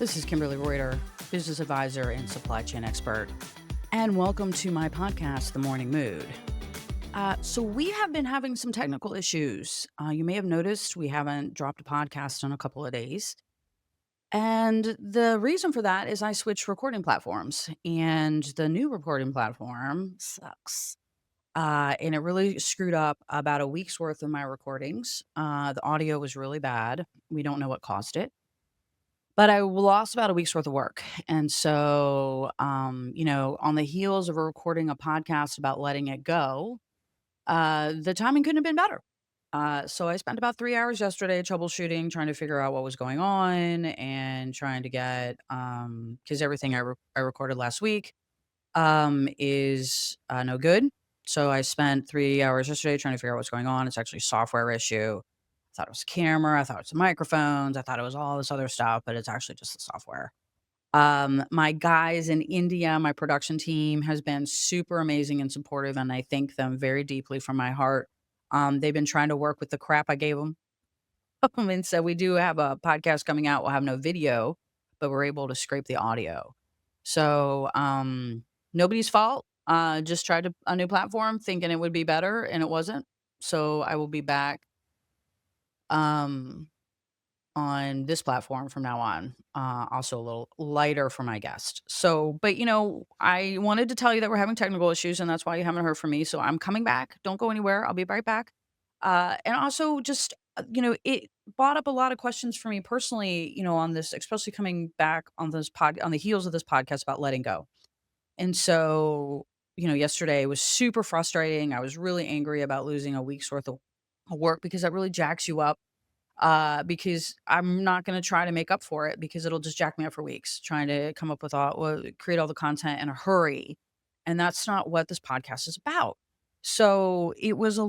This is Kimberly Reuter, business advisor and supply chain expert, and welcome to my podcast, The Morning Mood. So we have been having some technical issues. You may have noticed we haven't dropped a podcast in a couple of days. And the reason for that is I switched recording platforms, and the new recording platform sucks. And it really screwed up about a week's worth of my recordings. The audio was really bad. We don't know what caused it. But I lost about a week's worth of work. And so, on the heels of recording a podcast about letting it go, the timing couldn't have been better. So I spent about 3 hours yesterday troubleshooting, trying to figure out what was going on and trying to get, because everything I recorded last week is no good. So I spent 3 hours yesterday trying to figure out what's going on. It's actually a software issue. I thought it was a camera. I thought it was the microphones. I thought it was all this other stuff, but it's actually just the software. My guys in India, my production team has been super amazing and supportive, and I thank them very deeply from my heart. They've been trying to work with the crap I gave them. And so we do have a podcast coming out. We'll have no video, but we're able to scrape the audio. So, nobody's fault. Just tried a new platform thinking it would be better, and it wasn't. So I will be back um, on this platform from now on. Also a little lighter for my guest. So, but I wanted to tell you that we're having technical issues, and that's why you haven't heard from me. So I'm coming back. Don't go anywhere. I'll be right back. And also just it brought up a lot of questions for me personally. On this, especially coming back on this on the heels of this podcast about letting go. And so, yesterday was super frustrating. I was really angry about losing a week's worth of work because that really jacks you up. Because I'm not going to try to make up for it because it'll just jack me up for weeks trying to come up with create all the content in a hurry. And that's not what this podcast is about. So it was it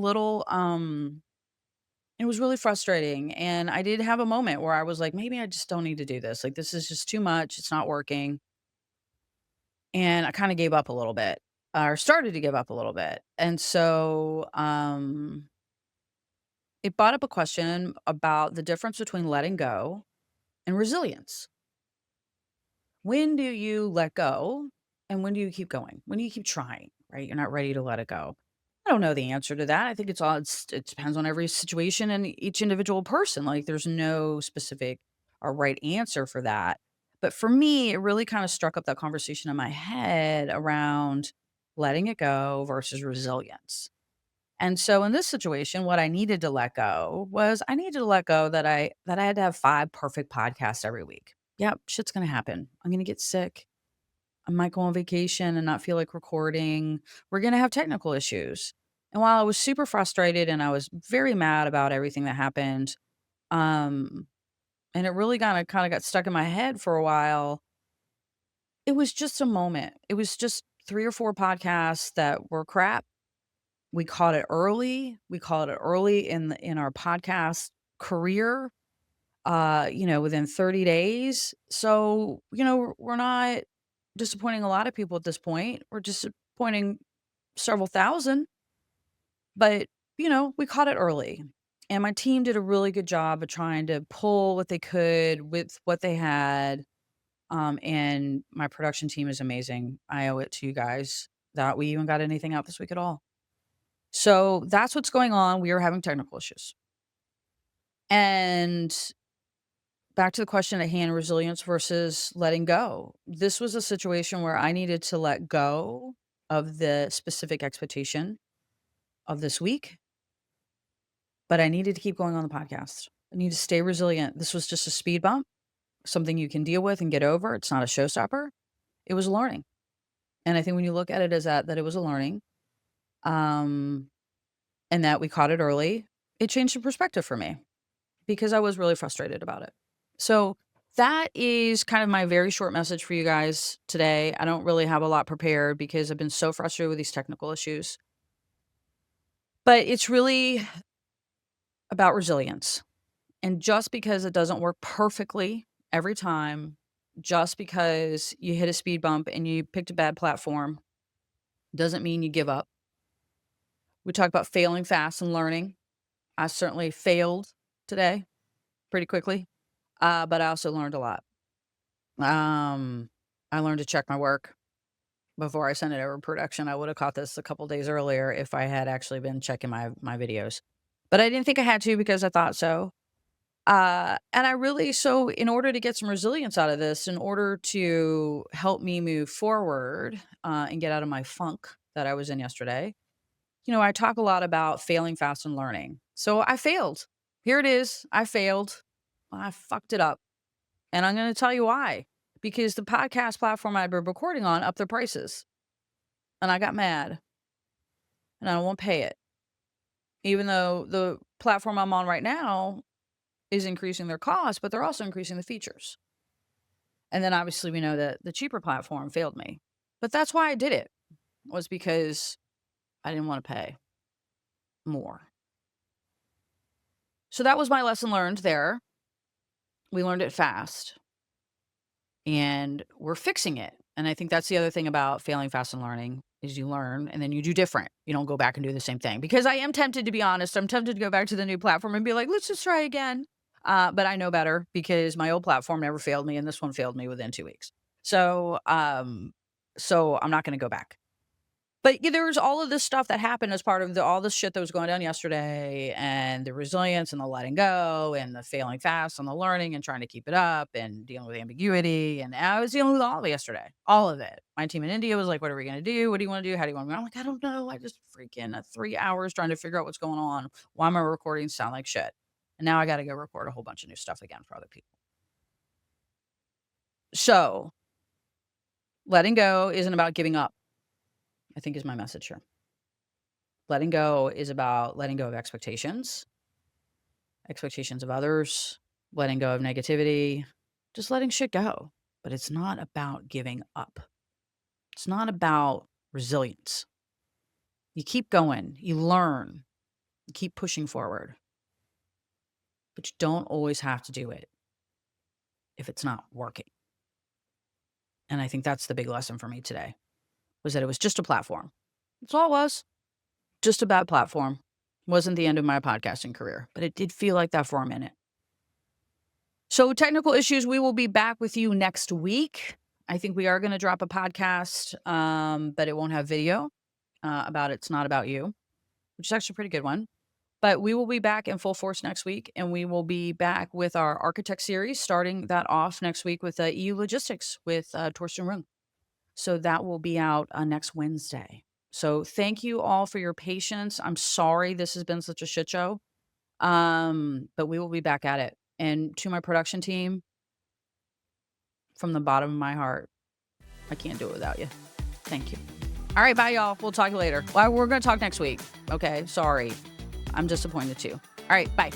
was really frustrating. And I did have a moment where I was like, maybe I just don't need to do this. Like, this is just too much. It's not working. And I kind of gave up a little bit, or started to give up a little bit. And so, it brought up a question about the difference between letting go and resilience. When do you let go and when do you keep going? When do you keep trying, right? You're not ready to let it go. I don't know the answer to that. I think it depends on every situation and each individual person. Like, there's no specific or right answer for that. But for me, it really kind of struck up that conversation in my head around letting it go versus resilience. And so in this situation, what I needed to let go was I needed to let go that I had to have 5 perfect podcasts every week. Yep, shit's gonna happen. I'm gonna get sick. I might go on vacation and not feel like recording. We're gonna have technical issues. And while I was super frustrated and I was very mad about everything that happened, um, and it really kinda got stuck in my head for a while, it was just a moment. It was just 3 or 4 podcasts that were crap. We caught it early. We caught it early in our podcast career, within 30 days. So, we're not disappointing a lot of people at this point. We're disappointing several thousand, but, we caught it early. And my team did a really good job of trying to pull what they could with what they had. And my production team is amazing. I owe it to you guys that we even got anything out this week at all. So that's what's going on. We are having technical issues. And back to the question at hand, resilience versus letting go. This was a situation where I needed to let go of the specific expectation of this week, but I needed to keep going on the podcast. I need to stay resilient. This was just a speed bump, something you can deal with and get over. It's not a showstopper. It was a learning. And I think when you look at it as that it was a learning, um, and that we caught it early, it changed the perspective for me because I was really frustrated about it. So that is kind of my very short message for you guys today. I don't really have a lot prepared because I've been so frustrated with these technical issues. But it's really about resilience. And just because it doesn't work perfectly every time, just because you hit a speed bump and you picked a bad platform, doesn't mean you give up. We talk about failing fast and learning. I certainly failed today pretty quickly, but I also learned a lot. I learned to check my work before I send it over to production. I would have caught this a couple days earlier if I had actually been checking my videos. But I didn't think I had to because I thought so. And I really so in order to get some resilience out of this, in order to help me move forward, and get out of my funk that I was in yesterday, I talk a lot about failing fast and learning. So I failed. Here it is. I failed. I fucked it up. And I'm going to tell you why. Because the podcast platform I'd been recording on upped their prices. And I got mad. And I won't pay it. Even though the platform I'm on right now is increasing their cost, but they're also increasing the features. And then obviously we know that the cheaper platform failed me. But that's why I did it, was because I didn't want to pay more. So that was my lesson learned there. We learned it fast. And we're fixing it. And I think that's the other thing about failing fast and learning is you learn and then you do different. You don't go back and do the same thing. Because I am tempted, to be honest, I'm tempted to go back to the new platform and be like, let's just try again. But I know better because my old platform never failed me and this one failed me within 2 weeks. So I'm not going to go back. But yeah, there was all of this stuff that happened as part of all this shit that was going down yesterday, and the resilience and the letting go and the failing fast and the learning and trying to keep it up and dealing with ambiguity. And I was dealing with all of it yesterday, all of it. My team in India was like, what are we going to do? What do you want to do? How do you want to go? I'm like, I don't know. I just freaking 3 hours trying to figure out what's going on. Why my recordings sound like shit. And now I got to go record a whole bunch of new stuff again for other people. So letting go isn't about giving up, I think, is my message here. Letting go is about letting go of expectations of others, letting go of negativity, just letting shit go. But it's not about giving up. It's not about resilience. You keep going, you learn, you keep pushing forward. But you don't always have to do it if it's not working. And I think that's the big lesson for me today, was that it was just a platform. That's all it was. Just a bad platform. Wasn't the end of my podcasting career, but it did feel like that for a minute. So technical issues, we will be back with you next week. I think we are going to drop a podcast, but it won't have video about It's Not About You, which is actually a pretty good one. But we will be back in full force next week, and we will be back with our Architect series, starting that off next week with EU Logistics with Torsten Rung. So that will be out next Wednesday. So thank you all for your patience. I'm sorry this has been such a shit show, but we will be back at it. And to my production team, from the bottom of my heart, I can't do it without you. Thank you. All right, bye, y'all. We'll talk later. Well, we're going to talk next week. Okay, sorry. I'm disappointed too. All right, bye.